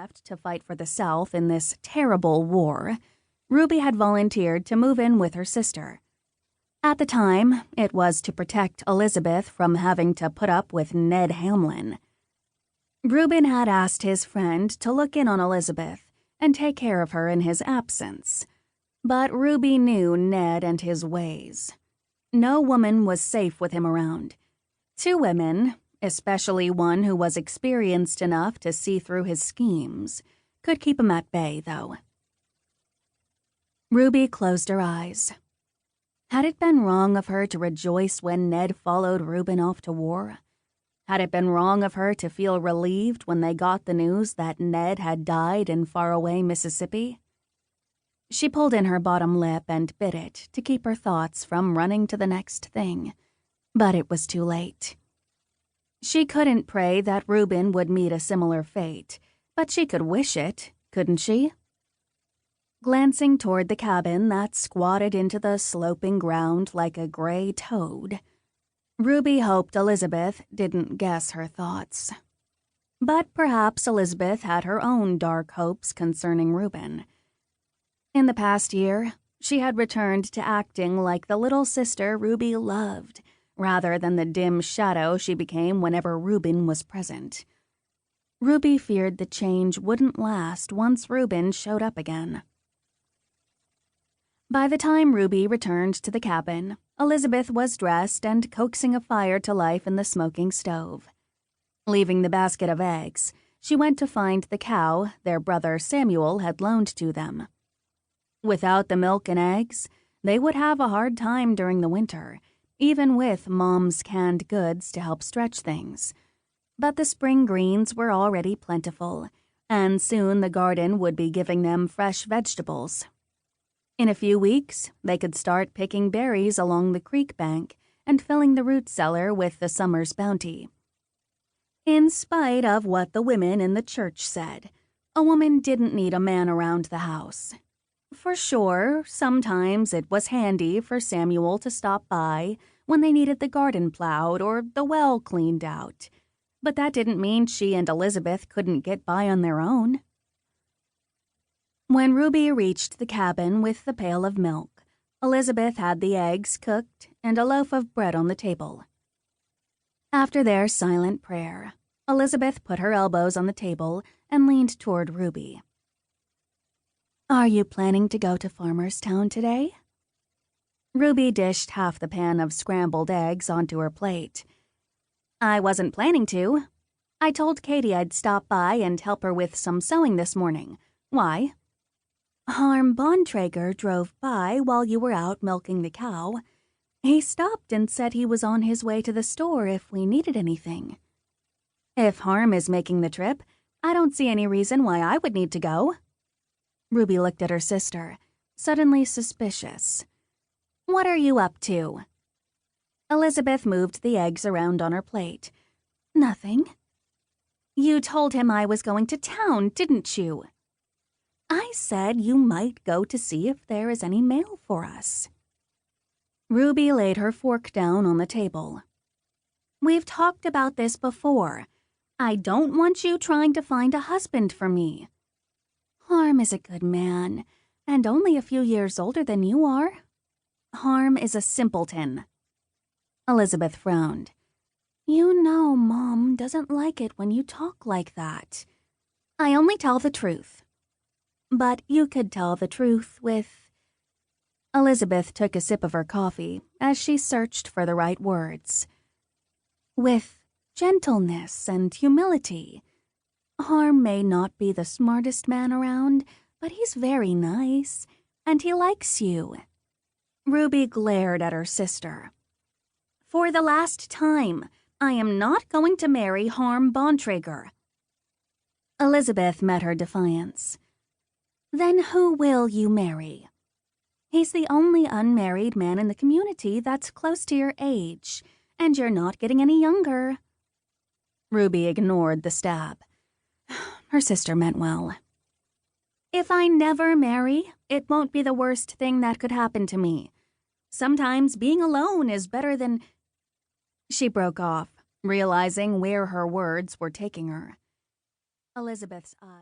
left to fight for the South in this terrible war, Ruby had volunteered to move in with her sister. At the time, it was to protect Elizabeth from having to put up with Ned Hamlin. Reuben had asked his friend to look in on Elizabeth and take care of her in his absence. But Ruby knew Ned and his ways. No woman was safe with him around. Two women, especially one who was experienced enough to see through his schemes, could keep him at bay, though. Ruby closed her eyes. Had it been wrong of her to rejoice when Ned followed Reuben off to war? Had it been wrong of her to feel relieved when they got the news that Ned had died in faraway Mississippi? She pulled in her bottom lip and bit it to keep her thoughts from running to the next thing, but it was too late. She couldn't pray that Reuben would meet a similar fate, but she could wish it, couldn't she? Glancing toward the cabin that squatted into the sloping ground like a gray toad, Ruby hoped Elizabeth didn't guess her thoughts. But perhaps Elizabeth had her own dark hopes concerning Reuben. In the past year, she had returned to acting like the little sister Ruby loved, rather than the dim shadow she became whenever Reuben was present. Ruby feared the change wouldn't last once Reuben showed up again. By the time Ruby returned to the cabin, Elizabeth was dressed and coaxing a fire to life in the smoking stove. Leaving the basket of eggs, she went to find the cow their brother Samuel had loaned to them. Without the milk and eggs, they would have a hard time during the winter, even with Mom's canned goods to help stretch things. But the spring greens were already plentiful, and soon the garden would be giving them fresh vegetables. In a few weeks, they could start picking berries along the creek bank and filling the root cellar with the summer's bounty. In spite of what the women in the church said, a woman didn't need a man around the house. For sure, sometimes it was handy for Samuel to stop by when they needed the garden plowed or the well cleaned out, but that didn't mean she and Elizabeth couldn't get by on their own. When Ruby reached the cabin with the pail of milk, Elizabeth had the eggs cooked and a loaf of bread on the table. After their silent prayer, Elizabeth put her elbows on the table and leaned toward Ruby. "Are you planning to go to Farmer's Town today?" Ruby dished half the pan of scrambled eggs onto her plate. "I wasn't planning to. I told Katie I'd stop by and help her with some sewing this morning. Why?" "Harm Bontrager drove by while you were out milking the cow. He stopped and said he was on his way to the store if we needed anything." "If Harm is making the trip, I don't see any reason why I would need to go." Ruby looked at her sister, suddenly suspicious. "What are you up to?" Elizabeth moved the eggs around on her plate. "Nothing." "You told him I was going to town, didn't you?" "I said you might go to see if there is any mail for us." Ruby laid her fork down on the table. "We've talked about this before. I don't want you trying to find a husband for me. Harm is a good man, and only a few years older than you are." "Harm is a simpleton." Elizabeth frowned. "You know Mom doesn't like it when you talk like that." "I only tell the truth." "But you could tell the truth with—" Elizabeth took a sip of her coffee as she searched for the right words. "With gentleness and humility. Harm may not be the smartest man around, but he's very nice, and he likes you." Ruby glared at her sister. "For the last time, I am not going to marry Harm Bontrager." Elizabeth met her defiance. "Then who will you marry?" "He's the only unmarried man in the community that's close to your age, and you're not getting any younger." Ruby ignored the stab. Her sister meant well. "If I never marry, it won't be the worst thing that could happen to me. Sometimes being alone is better than—" She broke off, realizing where her words were taking her. Elizabeth's eyes